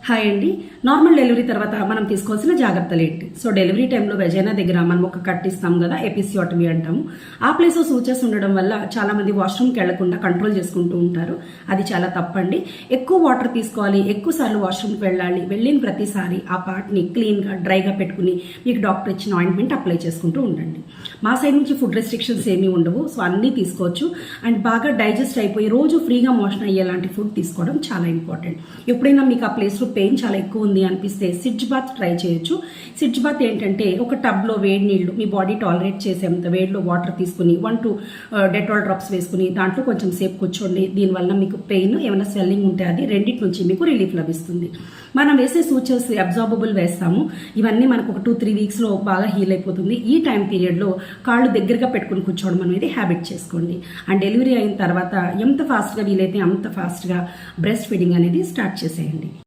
Hi అండి. Normal delivery తర్వాత మనం తీసుకోవాల్సిన జాగ్రత్తలు ఏంటి? సో డెలివరీ టైంలో వెజైనా దగ్గర మనం ఒక కట్ ఇస్తాం కదా, ఎపిసియోటమీ అంటాము. ఆ ప్లేస్ సూచర్స్ ఉండడం వల్ల చాలా మంది వాష్రూమ్కి వెళ్లకుండా కంట్రోల్ చేసుకుంటూ ఉంటారు. అది చాలా తప్పండి. ఎక్కువ వాటర్ తీసుకోవాలి, ఎక్కువ సార్లు వాష్రూమ్కి వెళ్ళాలి. వెళ్ళిన ప్రతిసారి ఆ పార్ట్ని క్లీన్గా డ్రైగా పెట్టుకుని మీకు డాక్టర్ ఇచ్చిన ఆయింట్మెంట్ అప్లై చేసుకుంటూ ఉండండి. మా సైడ్ నుంచి ఫుడ్ రెస్ట్రిక్షన్స్ ఏమీ ఉండవు. సో అన్నీ తీసుకోవచ్చు. అండ్ బాగా డైజెస్ట్ అయిపోయి రోజు ఫ్రీగా మోషన్ అయ్యేలాంటి ఫుడ్ తీసుకోవడం చాలా ఇంపార్టెంట్. ఎప్పుడైనా మీకు ఆ ప్లేస్లో పెయిన్ చాలా ఎక్కువ ఉంది అనిపిస్తే సిడ్జ్ బాత్ ట్రై చేయొచ్చు. సిడ్జ్ బాత్ ఏంటంటే ఒక టబ్లో వేడి నీళ్లు మీ బాడీ టాలరేట్ చేసేంత వేడిలో వాటర్ తీసుకుని 1 to 2 డెటాల్ డ్రాప్స్ వేసుకుని దాంట్లో కొంచెం సేపు కూర్చోండి. దీనివల్ల మీకు పెయిన్ ఏమైనా స్వెల్లింగ్ ఉంటే అది రెండింటి నుంచి మీకు రిలీఫ్ లభిస్తుంది. మనం వేసే సూచర్స్ అబ్జార్బబుల్ వేస్తాము. ఇవన్నీ మనకు ఒక 2-3 వీక్స్లో బాగా హీల్ అయిపోతుంది. ఈ టైం పీరియడ్లో కాళ్ళు దగ్గరగా పెట్టుకుని కూర్చోవడం అనేది హ్యాబిట్ చేసుకోండి. అండ్ డెలివరీ అయిన తర్వాత ఎంత ఫాస్ట్గా వీలైతే అంత ఫాస్ట్గా బ్రెస్ట్ ఫీడింగ్ అనేది స్టార్ట్ చేసేయండి.